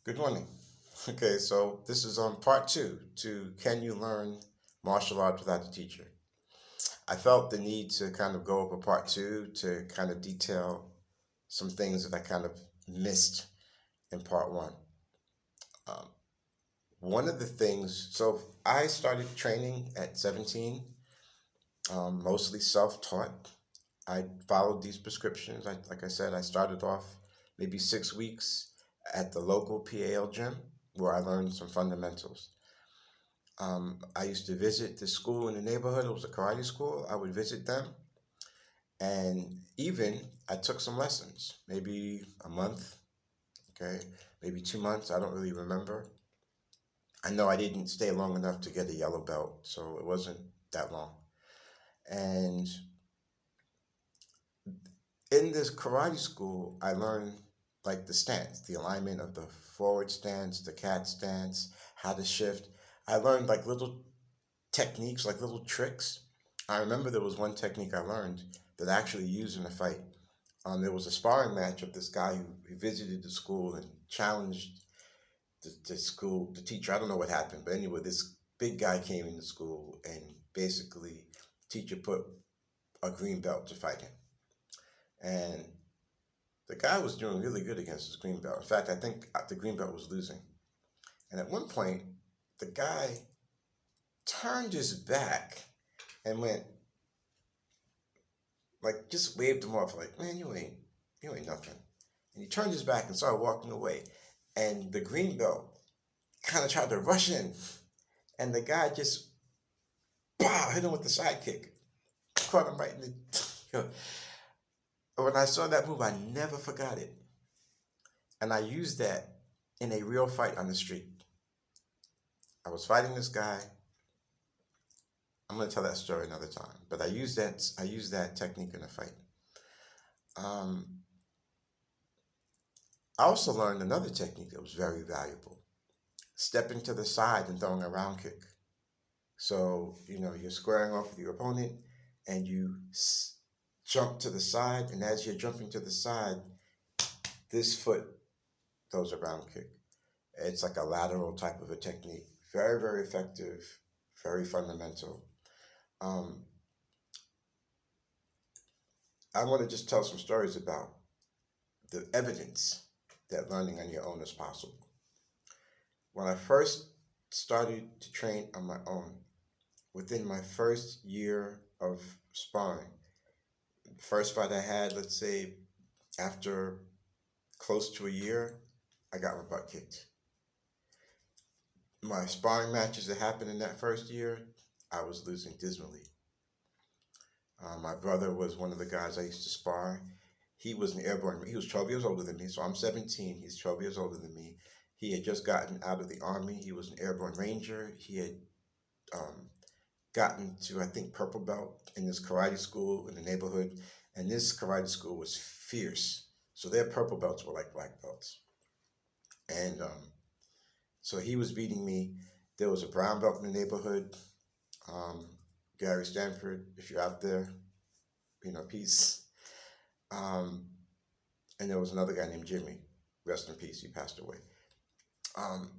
Good morning. Okay, so this is on part two to can you learn martial arts without a teacher? I felt the need to kind of go over part two to kind of detail some things that I kind of missed in part one. Um, One of the things, so I started training at 17, mostly self taught. I followed these prescriptions. Like I said, I started off maybe 6 weeks at the local PAL gym where I learned some fundamentals. I used to visit the school in the neighborhood. It was a karate school. I would visit them, and even I took some lessons, maybe a month, okay, maybe 2 months. I don't really remember. I know I didn't stay long enough to get a yellow belt, so it wasn't that long. And in this karate school, I learned like the stance, the alignment of the forward stance, the cat stance, how to shift. I learned like little techniques, like little tricks. I remember there was one technique I learned that I actually used in a fight. There was a sparring match of this guy who visited the school and challenged the school, the teacher. I don't know what happened, but anyway, this big guy came into school and basically the teacher put a green belt to fight him. And the guy was doing really good against his green belt. In fact, I think the green belt was losing. And at one point, the guy turned his back and went like just waved him off like, man, you ain't nothing. And he turned his back and started walking away. And the green belt kind of tried to rush in. And the guy just hit him with the side kick. Caught him right in the when I saw that move, I never forgot it. And I used that in a real fight on the street. I was fighting this guy. I'm gonna tell that story another time. But I used that technique in a fight. Um, I also learned another technique that was very valuable. Stepping to the side and throwing a round kick. So, you're squaring off with your opponent and you jump to the side. And as you're jumping to the side, this foot throws a round kick. It's like a lateral type of a technique. Very, very effective, very fundamental. Um, I want to just tell some stories about the evidence that learning on your own is possible. When I first started to train on my own, within my first year of sparring, first fight I had, let's say after close to a year, I got my butt kicked. My sparring matches that happened in that first year, I was losing dismally. My brother was one of the guys I used to spar. He was an airborne. He was 12 years older than me, so I'm 17. He's 12 years older than me. He had just gotten out of the army. He was an airborne ranger. He had um, gotten to, I think, purple belt in this karate school in the neighborhood. And this karate school was fierce. So their purple belts were like black belts. And so he was beating me. There was a brown belt in the neighborhood. Um, Gary Stanford, if you're out there, peace. Um, and there was another guy named Jimmy. Rest in peace. He passed away. Um,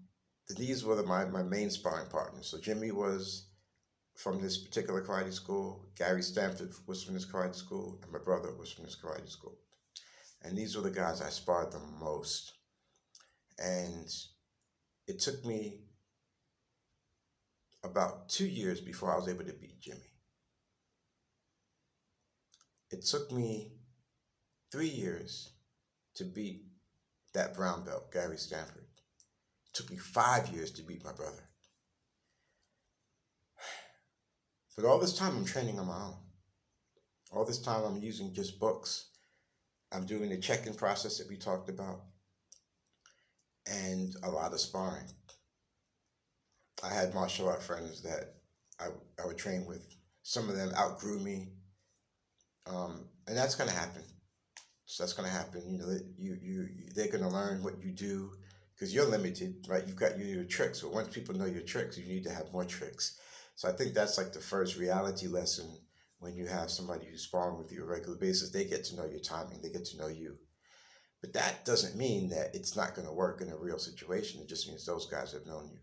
these were my main sparring partners. So Jimmy was from this particular karate school. Gary Stanford was from this karate school, and my brother was from this karate school. And these were the guys I sparred the most. And it took me about 2 years before I was able to beat Jimmy. It took me 3 years to beat that brown belt, Gary Stanford. It took me 5 years to beat my brother. But all this time I'm training on my own. All this time I'm using just books. I'm doing the check-in process that we talked about and a lot of sparring. I had martial art friends that I would train with. Some of them outgrew me, and that's gonna happen. So that's gonna happen. They're gonna learn what you do because you're limited, right? You've got your tricks, but once people know your tricks, you need to have more tricks. So I think that's like the first reality lesson when you have somebody who's sparring with you on a regular basis. They get to know your timing. They get to know you. But that doesn't mean that it's not going to work in a real situation. It just means those guys have known you.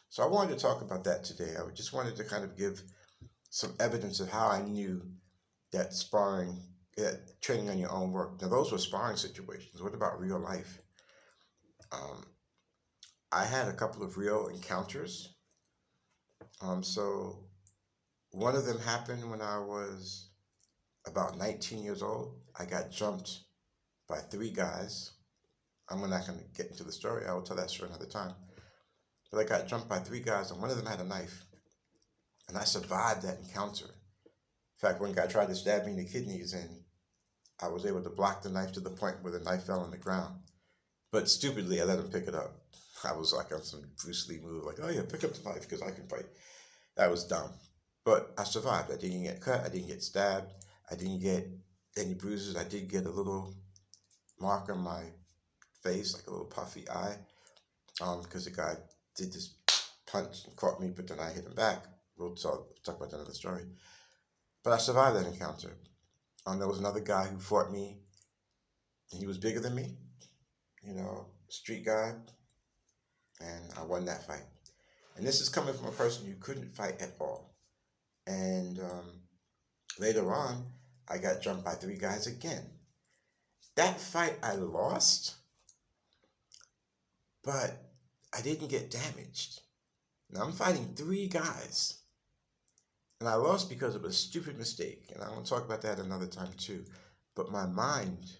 So I wanted to talk about that today. I just wanted to kind of give some evidence of how I knew that sparring, training on your own work. Now, those were sparring situations. What about real life? Um, I had a couple of real encounters. So one of them happened when I was about 19 years old. I got jumped by three guys. I'm not going to get into the story. I will tell that story another time. But I got jumped by three guys, and one of them had a knife. And I survived that encounter. In fact, one guy tried to stab me in the kidneys, and I was able to block the knife to the point where the knife fell on the ground. But stupidly, I let him pick it up. I was like on some Bruce Lee move, like, oh yeah, pick up the knife because I can fight. That was dumb. But I survived. I didn't get cut. I didn't get stabbed. I didn't get any bruises. I did get a little mark on my face, like a little puffy eye, because the guy did this punch and caught me, but then I hit him back. We'll talk about that in the story. But I survived that encounter. There was another guy who fought me, and he was bigger than me, street guy, and I won that fight. And this is coming from a person who couldn't fight at all. And later on, I got jumped by three guys again. That fight I lost, but I didn't get damaged. Now I'm fighting three guys. And I lost because of a stupid mistake. And I want to talk about that another time too. But my mind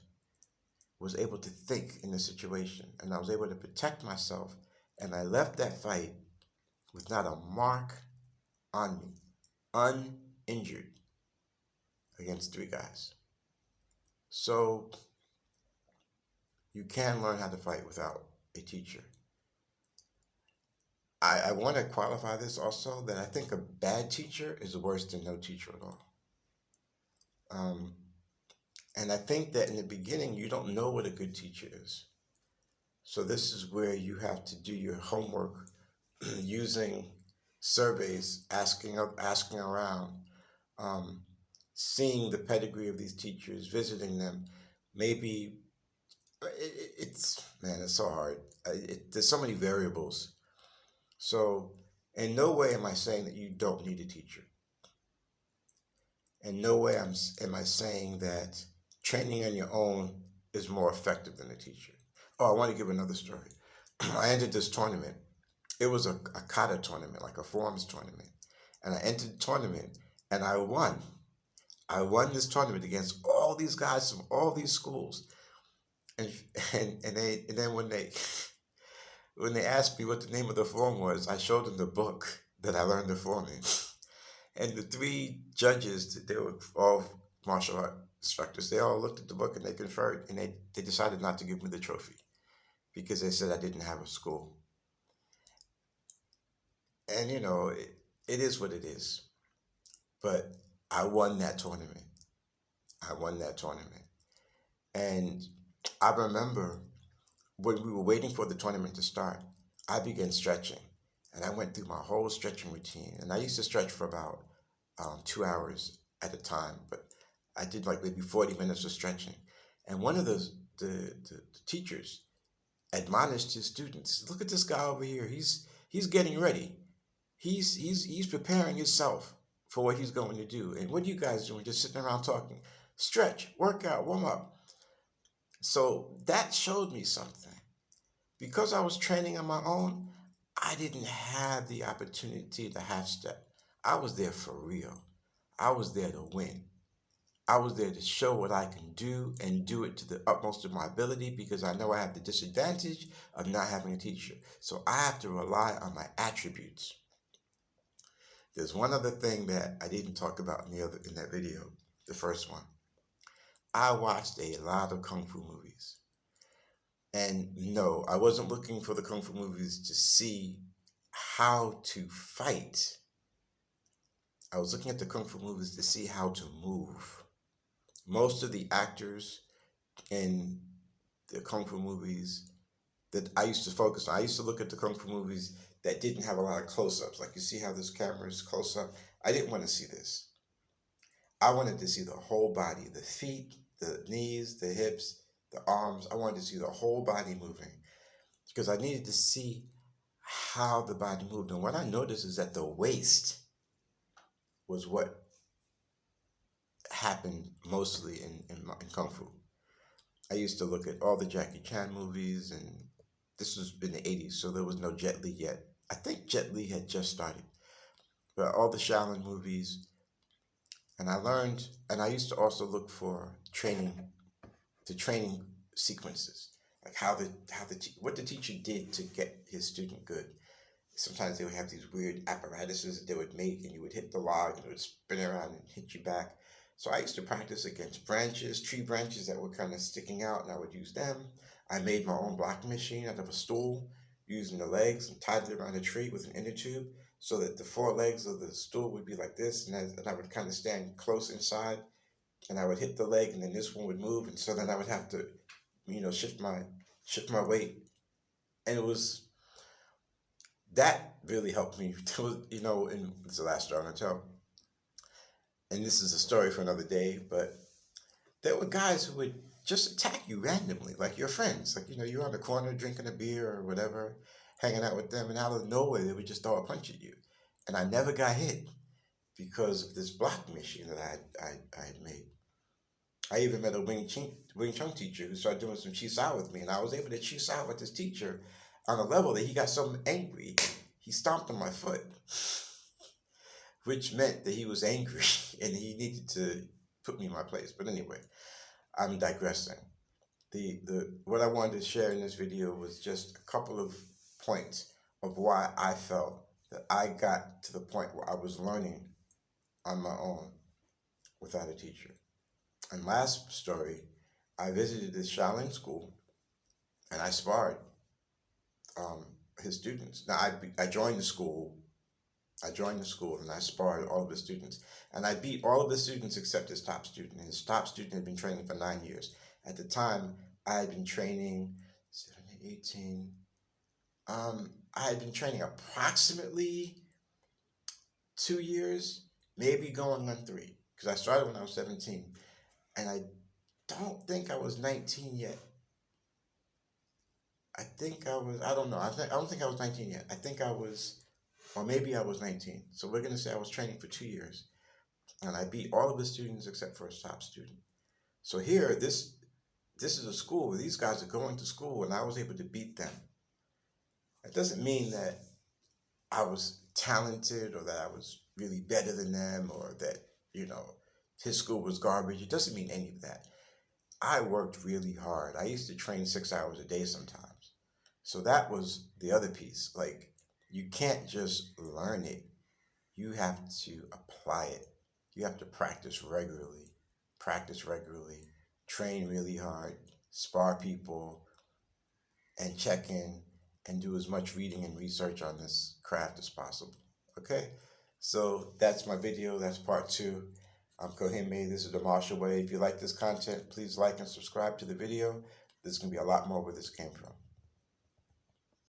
was able to think in the situation. And I was able to protect myself. And I left that fight with not a mark on me, uninjured, against three guys. So you can learn how to fight without a teacher. I want to qualify this also that I think a bad teacher is worse than no teacher at all. And I think that in the beginning, you don't know what a good teacher is. So this is where you have to do your homework using surveys, asking around, seeing the pedigree of these teachers, visiting them. Maybe it's so hard. There's so many variables. So in no way am I saying that you don't need a teacher. In no way am I saying that training on your own is more effective than a teacher. Oh, I want to give another story. I entered this tournament. It was a kata tournament, like a forms tournament. And I entered the tournament and I won. I won this tournament against all these guys from all these schools. And then when they asked me what the name of the form was, I showed them the book that I learned the form in. And the three judges, they were all martial art instructors, they all looked at the book and they conferred, and they decided not to give me the trophy because they said I didn't have a school. And it is what it is. But I won that tournament. And I remember when we were waiting for the tournament to start, I began stretching. And I went through my whole stretching routine. And I used to stretch for about 2 hours at a time. But I did like maybe 40 minutes of stretching. And one of the teachers admonished his students, look at this guy over here. He's getting ready. He's preparing himself for what he's going to do. And what are you guys doing? Just sitting around talking. Stretch, work out, warm up. So that showed me something. Because I was training on my own, I didn't have the opportunity to half step. I was there for real. I was there to win. I was there to show what I can do and do it to the utmost of my ability because I know I have the disadvantage of not having a teacher. So I have to rely on my attributes. There's one other thing that I didn't talk about in that video, the first one. I watched a lot of Kung Fu movies. And no, I wasn't looking for the Kung Fu movies to see how to fight. I was looking at the Kung Fu movies to see how to move. Most of the actors in the Kung Fu movies that I used to focus on, I used to look at the Kung Fu movies that didn't have a lot of close-ups. Like you see how this camera is close up? I didn't want to see this. I wanted to see the whole body, the feet, the knees, the hips, the arms. I wanted to see the whole body moving because I needed to see how the body moved. And what I noticed is that the waist was what happened mostly in Kung Fu. I used to look at all the Jackie Chan movies, and this was in the 80s, so there was no Jet Li yet. I think Jet Li had just started. But all the Shaolin movies, and I learned, and I used to also look for the training sequences, like what the teacher did to get his student good. Sometimes they would have these weird apparatuses that they would make, and you would hit the log, and it would spin around and hit you back. So I used to practice against branches, tree branches that were kind of sticking out, and I would use them. I made my own blocking machine out of a stool using the legs and tied it around a tree with an inner tube so that the four legs of the stool would be like this, and I would kind of stand close inside, and I would hit the leg, and then this one would move, and so then I would have to, shift my weight, and it was that really helped me. And this is the last story I'm gonna tell, and this is a story for another day, but there were guys who would just attack you randomly, like your friends. Like, you're on the corner drinking a beer or whatever, hanging out with them, and out of nowhere, they would just throw a punch at you. And I never got hit because of this block machine that I had made. I even met a Wing Chun teacher who started doing some Chi Sao with me, and I was able to Chi Sao with this teacher on a level that he got so angry, he stomped on my foot, which meant that he was angry and he needed to put me in my place. But anyway, I'm digressing. The what I wanted to share in this video was just a couple of points of why I felt that I got to the point where I was learning on my own without a teacher. And last story, I visited this Shaolin school and I sparred his students. Now I joined the school. I joined the school and I sparred all of the students. And I beat all of the students except his top student. And his top student had been training for 9 years. At the time, I had been training 18. I had been training approximately 2 years, maybe going on 3. Because I started when I was 17. And I don't think I was 19 yet. I don't know. I don't think I was 19 yet. I think I was, or maybe I was 19. So we're going to say I was training for 2 years. And I beat all of the students except for a top student. So here, this is a school where these guys are going to school and I was able to beat them. That doesn't mean that I was talented or that I was really better than them or that, his school was garbage. It doesn't mean any of that. I worked really hard. I used to train 6 hours a day sometimes. So that was the other piece. Like, you can't just learn it. You have to apply it. You have to practice regularly, train really hard, spar people, and check in and do as much reading and research on this craft as possible. Okay? So that's my video. That's part 2. I'm Kohime. This is the Martial Way. If you like this content, please like and subscribe to the video. There's going to be a lot more where this came from.